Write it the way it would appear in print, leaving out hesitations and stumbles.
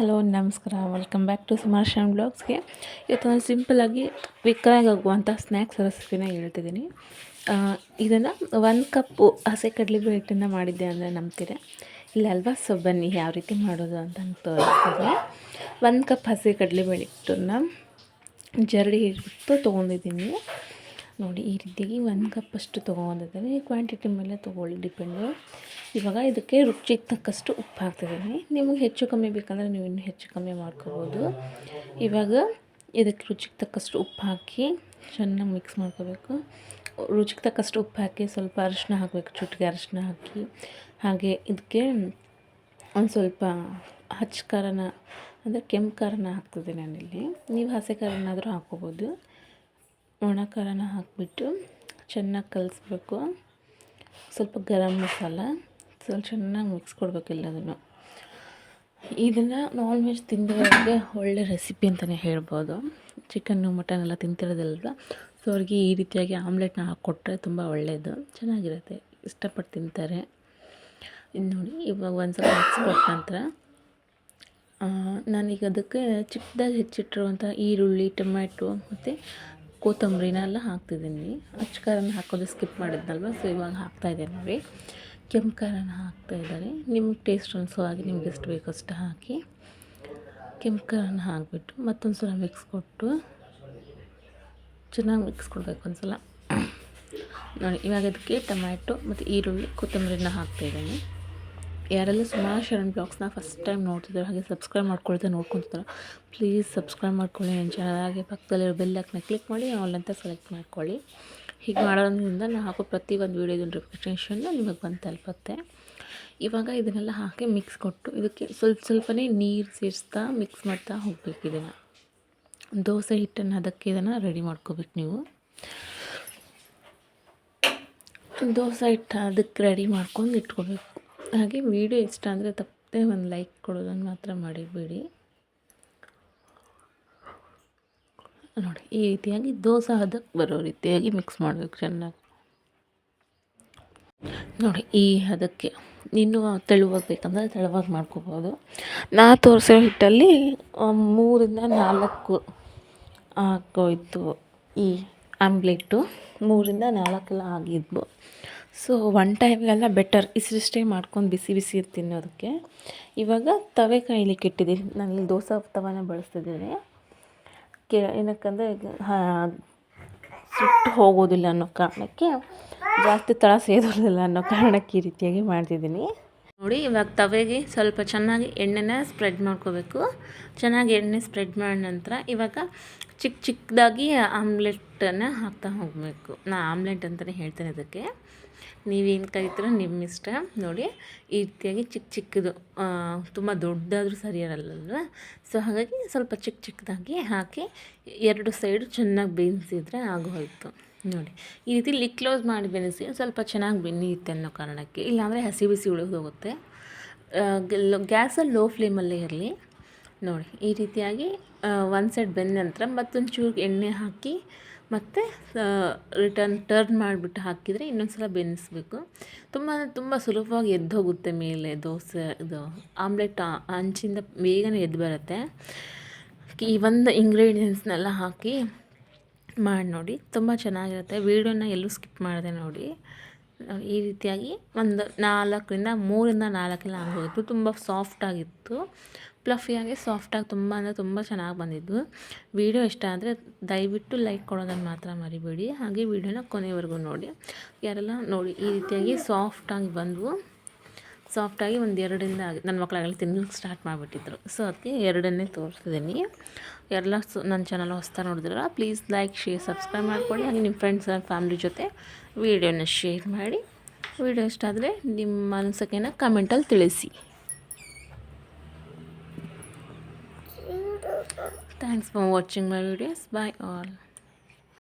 Hello ನಮಸ್ಕಾರ, welcome back to ಸುಮಾರ್ಶನ್ ಬ್ಲಾಗ್ಸ್ಗೆ. ಇವತ್ತು ನಾನು ಸಿಂಪಲಾಗಿ ಕ್ವಿಕ್ಕಾಗಿ ಆಗುವಂಥ ಸ್ನ್ಯಾಕ್ಸ್ ರೆಸಿಪಿನ ಹೇಳ್ತಿದ್ದೀನಿ. ಇದನ್ನು 1 ಕಪ್ಪು ಹಸಿ ಕಡಲೆಬೇಳೆ ಹಿಟ್ಟನ್ನು ಮಾಡಿದ್ದೆ ಅಂದರೆ ನಂಬ್ತೀರಾ ಇಲ್ಲ ಅಲ್ವಾ? ಸೊ ಬನ್ನಿ ಯಾವ ರೀತಿ ಮಾಡೋದು ಅಂತ ತೋರಿಸ್ತೀನಿ. 1 ಕಪ್ ಹಸಿ ಕಡಲೆಬೇಳೆ ಹಿಟ್ಟನ್ನು ಜರಡಿ ಹಿಟ್ಟು ತೊಗೊಂಡಿದ್ದೀನಿ ನೋಡಿ. ಈ ರೀತಿಯಾಗಿ 1 ಕಪ್ಪಷ್ಟು ತೊಗೊಂಡಿದ್ದೀನಿ. ಈ ಕ್ವಾಂಟಿಟಿ ಮೇಲೆ ತೊಗೊಳ್ಳಿ, ಡಿಪೆಂಡು. ಇವಾಗ ಇದಕ್ಕೆ ರುಚಿಗೆ ತಕ್ಕಷ್ಟು ಉಪ್ಪು ಹಾಕ್ತಿದ್ದೀನಿ. ನಿಮಗೆ ಹೆಚ್ಚು ಕಮ್ಮಿ ಬೇಕಂದರೆ ನೀವು ಇನ್ನೂ ಹೆಚ್ಚು ಕಮ್ಮಿ ಮಾಡ್ಕೋಬೋದು. ಇವಾಗ ಇದಕ್ಕೆ ರುಚಿಗೆ ತಕ್ಕಷ್ಟು ಉಪ್ಪು ಹಾಕಿ ಚೆನ್ನಾಗಿ ಮಿಕ್ಸ್ ಮಾಡ್ಕೋಬೇಕು. ರುಚಿಗೆ ತಕ್ಕಷ್ಟು ಉಪ್ಪು ಹಾಕಿ ಸ್ವಲ್ಪ ಅರಿಶಿನ ಹಾಕಬೇಕು, ಚುಟಿಗೆ ಅರಿಶಿನ ಹಾಕಿ. ಹಾಗೆ ಇದಕ್ಕೆ ಒಂದು ಸ್ವಲ್ಪ ಹಚ್ಚ ಖಾರನ ಅಂದರೆ ಕೆಂಪು ಖಾರನ ಹಾಕ್ತಿದ್ದೀನಿ ನಾನಿಲ್ಲಿ. ನೀವು ಹಸಿ ಖಾರನಾದರೂ ಹಾಕ್ಕೋಬೋದು. ಒಣ ಖಾರನ ಹಾಕಿಬಿಟ್ಟು ಚೆನ್ನಾಗಿ ಕಲಿಸ್ಬೇಕು. ಸ್ವಲ್ಪ ಗರಂ ಮಸಾಲ ಸ್ವಲ್ಪ ಚೆನ್ನಾಗಿ ಮಿಕ್ಸ್ ಕೊಡಬೇಕು ಎಲ್ಲದನ್ನು. ಇದನ್ನು ನಾನ್ ವೆಜ್ ತಿಂದವರಿಗೆ ಒಳ್ಳೆ ರೆಸಿಪಿ ಅಂತಲೇ ಹೇಳ್ಬೋದು. ಚಿಕನ್ನು ಮಟನ್ ಎಲ್ಲ ತಿಂತಿರೋದಿಲ್ಲ, ಸೊ ಅವ್ರಿಗೆ ಈ ರೀತಿಯಾಗಿ ಆಮ್ಲೆಟ್ನ ಹಾಕ್ಕೊಟ್ರೆ ತುಂಬ ಒಳ್ಳೆಯದು, ಚೆನ್ನಾಗಿರುತ್ತೆ, ಇಷ್ಟಪಟ್ಟು ತಿಂತಾರೆ. ಇದು ನೋಡಿ, ಇವಾಗ ಒಂದು ಸಲ ಮಿಕ್ಸ್ ಕೊಟ್ಟ ನಂತರ ನಾನೀಗ ಅದಕ್ಕೆ ಚಿಕ್ಕದಾಗಿ ಹೆಚ್ಚಿಟ್ಟಿರುವಂಥ ಈರುಳ್ಳಿ, ಟೊಮ್ಯಾಟೊ ಮತ್ತು ಕೊತ್ತಂಬರಿನೆಲ್ಲ ಹಾಕ್ತಿದ್ದೀನಿ. ಅಚ್ಚ ಖಾರನ ಹಾಕೋದು ಸ್ಕಿಪ್ ಮಾಡಿದ್ನಲ್ವ, ಸೊ ಇವಾಗ ಹಾಕ್ತಾಯಿದ್ದೀನಿ ನೋಡಿ. ಕೆಂಪು ಖಾರನ ಹಾಕ್ತಾಯಿದ್ದಾರೆ. ನಿಮ್ಗೆ ಟೇಸ್ಟ್ ಅನಿಸೋ ಹಾಗೆ ನಿಮ್ಗೆ ಎಷ್ಟು ಬೇಕೋ ಅಷ್ಟು ಹಾಕಿ ಕೆಂಪು ಖಾರನ ಹಾಕಿಬಿಟ್ಟು ಮತ್ತೊಂದು ಸಲ ಮಿಕ್ಸ್ ಕೊಟ್ಟು ಚೆನ್ನಾಗಿ ಮಿಕ್ಸ್ ಕೊಡಬೇಕು ಒಂದು ಸಲ ನೋಡಿ. ಇವಾಗ ಅದಕ್ಕೆ ಟೊಮ್ಯಾಟೊ ಮತ್ತು ಈರುಳ್ಳಿ, ಕೊತ್ತಂಬರಿನ ಹಾಕ್ತಾಯಿದ್ದೀನಿ. ಯಾರೆಲ್ಲ ಸುಮಾರು ಬ್ಲಾಗ್ಸ್ನ ಫಸ್ಟ್ ಟೈಮ್ ನೋಡ್ತಿದ್ದಾರೆ ಹಾಗೆ ಸಬ್ಸ್ಕ್ರೈಬ್ ಮಾಡ್ಕೊಳ್ತಾ ನೋಡ್ಕೊತಿದ್ದಾರೆ, ಪ್ಲೀಸ್ ಸಬ್ಸ್ಕ್ರೈಬ್ ಮಾಡ್ಕೊಳ್ಳಿ ನನ್ನ ಚಾನಲ್. ಹಾಗೆ ಪಕ್ಕದಲ್ಲಿರೋ ಬೆಲ್ ಐಕಾನ್ನ ಕ್ಲಿಕ್ ಮಾಡಿ ಆಲ್ ಅಂತ ಸೆಲೆಕ್ಟ್ ಮಾಡ್ಕೊಳ್ಳಿ. ಹೀಗೆ ಮಾಡೋದ್ರಿಂದ ನಾನು ಹಾಕೋ ಪ್ರತಿ ಒಂದು ವೀಡಿಯೋದ ನೋಟಿಫಿಕೇಷನ್ ನಿಮಗೆ ಬಂದು ತಲುಪುತ್ತೆ. ಇವಾಗ ಇದನ್ನೆಲ್ಲ ಹಾಕಿ ಮಿಕ್ಸ್ ಕೊಟ್ಟು ಇದಕ್ಕೆ ಸ್ವಲ್ಪನೇ ನೀರು ಸೇರಿಸ್ತಾ ಮಿಕ್ಸ್ ಮಾಡ್ತಾ ಹೋಗ್ಬೇಕು. ಇದನ್ನು ದೋಸೆ ಹಿಟ್ಟನ್ನು ಅದಕ್ಕೆ ಇದನ್ನು ರೆಡಿ ಮಾಡ್ಕೋಬೇಕು ನೀವು. ದೋಸೆ ಹಿಟ್ಟು ಅದಕ್ಕೆ ರೆಡಿ ಮಾಡ್ಕೊಂಡು ಇಟ್ಕೋಬೇಕು. ಹಾಗೆ ವಿಡಿಯೋ ಇಷ್ಟ ಅಂದರೆ ತಪ್ಪದೆ ಒಂದು ಲೈಕ್ ಕೊಡೋದನ್ನು ಮಾತ್ರ ಮಾಡಿಬಿಡಿ ನೋಡಿ. ಈ ರೀತಿಯಾಗಿ ದೋಸೆ ಹದಕ್ಕೆ ಬರೋ ರೀತಿಯಾಗಿ ಮಿಕ್ಸ್ ಮಾಡಬೇಕು ಚೆನ್ನಾಗಿ ನೋಡಿ. ಈ ಹದಕ್ಕೆ ಇನ್ನೂ ತೆಳುವಾಗಿ ಬೇಕಂದರೆ ತೆಳುವಾಗಿ ಮಾಡ್ಕೋಬೋದು. ನಾ ತೋರಿಸೋ ಹಿಟ್ಟಲ್ಲಿ 3ರಿಂದ 4 ಆಗೋಯ್ತು ಈ ಆಮ್ಲೆಟ್ಟು. 3ರಿಂದ 4 ಆಗಿದ್ವು. ಸೊ ಒನ್ ಟೈಮ್ಗೆಲ್ಲ ಬೆಟರ್ ಇಷ್ಟಿಷ್ಟೇ ಮಾಡ್ಕೊಂಡು ಬಿಸಿ ಬಿಸಿ ತಿನ್ನೋದಕ್ಕೆ. ಇವಾಗ ತವೆ ಕಾಯ್ಲಿಕ್ಕೆ ಇಟ್ಟಿದ್ದೀನಿ. ನಾನು ದೋಸೆ ತವಾನ ಬಳಸ್ತಿದ್ದೀನಿ. ಏನಕ್ಕಂದರೆ ಸುಟ್ಟು ಹೋಗೋದಿಲ್ಲ ಅನ್ನೋ ಕಾರಣಕ್ಕೆ, ಜಾಸ್ತಿ ತಳ ಸೇದೋದಿಲ್ಲ ಅನ್ನೋ ಕಾರಣಕ್ಕೆ ಈ ರೀತಿಯಾಗಿ ಮಾಡ್ತಿದ್ದೀನಿ ನೋಡಿ. ಇವಾಗ ತವೆಗೆ ಸ್ವಲ್ಪ ಚೆನ್ನಾಗಿ ಎಣ್ಣೆನ ಸ್ಪ್ರೆಡ್ ಮಾಡ್ಕೋಬೇಕು. ಚೆನ್ನಾಗಿ ಎಣ್ಣೆ ಸ್ಪ್ರೆಡ್ ಮಾಡಿದ ನಂತರ ಇವಾಗ ಚಿಕ್ಕದಾಗಿ ಆಮ್ಲೆಟನ್ನು ಹಾಕ್ತಾ ಹೋಗಬೇಕು. ನಾನು ಆಮ್ಲೆಟ್ ಅಂತಲೇ ಹೇಳ್ತೇನೆ ಅದಕ್ಕೆ, ನೀವೇನು ಕರಿತೀರೋ ನಿಮ್ಮ ಇಷ್ಟ ನೋಡಿ. ಈ ರೀತಿಯಾಗಿ ಚಿಕ್ಕದು, ತುಂಬ ದೊಡ್ಡದಾದರೂ ಸರಿ ಇರಲ್ಲಲ್ವ, ಸೊ ಹಾಗಾಗಿ ಸ್ವಲ್ಪ ಚಿಕ್ಕದಾಗಿ ಹಾಕಿ 2 ಸೈಡು ಚೆನ್ನಾಗಿ ಬೇಯಿಸಿದ್ರೆ ಆಗೋಯ್ತು ನೋಡಿ. ಈ ರೀತಿ ಲಿಡ್ ಕ್ಲೋಸ್ ಮಾಡಿ ಬೆನೆಸಿ ಸ್ವಲ್ಪ ಚೆನ್ನಾಗಿ ಬೆಂದಿರುತ್ತೆ ಅನ್ನೋ ಕಾರಣಕ್ಕೆ, ಇಲ್ಲಾಂದರೆ ಹಸಿ ಬಿಸಿ ಉಳಿದೋಗುತ್ತೆ. ಗ್ಯಾಸಲ್ಲಿ ಲೋ ಫ್ಲೇಮಲ್ಲೇ ಇರಲಿ ನೋಡಿ. ಈ ರೀತಿಯಾಗಿ ಒಂದು ಸೈಡ್ ಬೆಂದ ನಂತರ ಮತ್ತೊಂದು ಚೂರು ಎಣ್ಣೆ ಹಾಕಿ ಮತ್ತು ಟರ್ನ್ ಮಾಡಿಬಿಟ್ಟು ಹಾಕಿದರೆ ಇನ್ನೊಂದು ಸಲ ಬೆನೆಸ್ಬೇಕು. ತುಂಬ ಸುಲಭವಾಗಿ ಎದ್ದು ಹೋಗುತ್ತೆ ಮೇಲೆ ದೋಸೆ. ಇದು ಆಮ್ಲೆಟ್ ಹಂಚಿಂದ ಬೇಗನೆ ಎದ್ದು ಬರುತ್ತೆ. ಈ ಒಂದು ಇಂಗ್ರೀಡಿಯೆಂಟ್ಸ್ನೆಲ್ಲ ಹಾಕಿ ಮಾಡಿ ನೋಡಿ, ತುಂಬ ಚೆನ್ನಾಗಿರುತ್ತೆ. ವೀಡಿಯೋನ ಎಲ್ಲೂ ಸ್ಕಿಪ್ ಮಾಡಿದೆ ನೋಡಿ. ಈ ರೀತಿಯಾಗಿ ಒಂದು 3ರಿಂದ 4 ಆಗೋಯಿತು. ತುಂಬ ಸಾಫ್ಟಾಗಿತ್ತು, ಪ್ಲಫಿಯಾಗಿ ಸಾಫ್ಟಾಗಿ, ತುಂಬ ಅಂದರೆ ತುಂಬ ಚೆನ್ನಾಗಿ ಬಂದಿದ್ದು. ವೀಡಿಯೋ ಇಷ್ಟ ಆದರೆ ದಯವಿಟ್ಟು ಲೈಕ್ ಕೊಡೋದನ್ನು ಮಾತ್ರ ಮರಿಬೇಡಿ. ಹಾಗೆ ವೀಡಿಯೋನ ಕೊನೆವರೆಗೂ ನೋಡಿ. ಯಾರೆಲ್ಲ ನೋಡಿ ಈ ರೀತಿಯಾಗಿ ಸಾಫ್ಟಾಗಿ ಬಂದವು. ಸಾಫ್ಟಾಗಿ ಒಂದು 2ರಿಂದ ನನ್ನ ಮಕ್ಕಳಾಗಲಿ ತಿನ್ನೋಕ್ಕೆ ಸ್ಟಾರ್ಟ್ ಮಾಡಿಬಿಟ್ಟಿದ್ರು. ಸೊ ಅದಕ್ಕೆ 2 ತೋರಿಸ್ತಿದ್ದೀನಿ. ಎಲ್ಲ ನನ್ನ ಚಾನಲ್ ಹೊಸ್ತಾ ನೋಡಿದ್ರಲ್ಲ, ಪ್ಲೀಸ್ ಲೈಕ್, ಶೇರ್, ಸಬ್ಸ್ಕ್ರೈಬ್ ಮಾಡ್ಕೊಳ್ಳಿ. ಹಾಗೆ ನಿಮ್ಮ ಫ್ರೆಂಡ್ಸ್ ಆ್ಯಂಡ್ ಫ್ಯಾಮಿಲಿ ಜೊತೆ ವೀಡಿಯೋನ ಶೇರ್ ಮಾಡಿ. ವೀಡಿಯೋ ಇಷ್ಟ ಆದರೆ ನಿಮ್ಮ ಅನಿಸಿಕೆನ ಕಮೆಂಟಲ್ಲಿ ತಿಳಿಸಿ. Thanks for watching my videos. Bye all.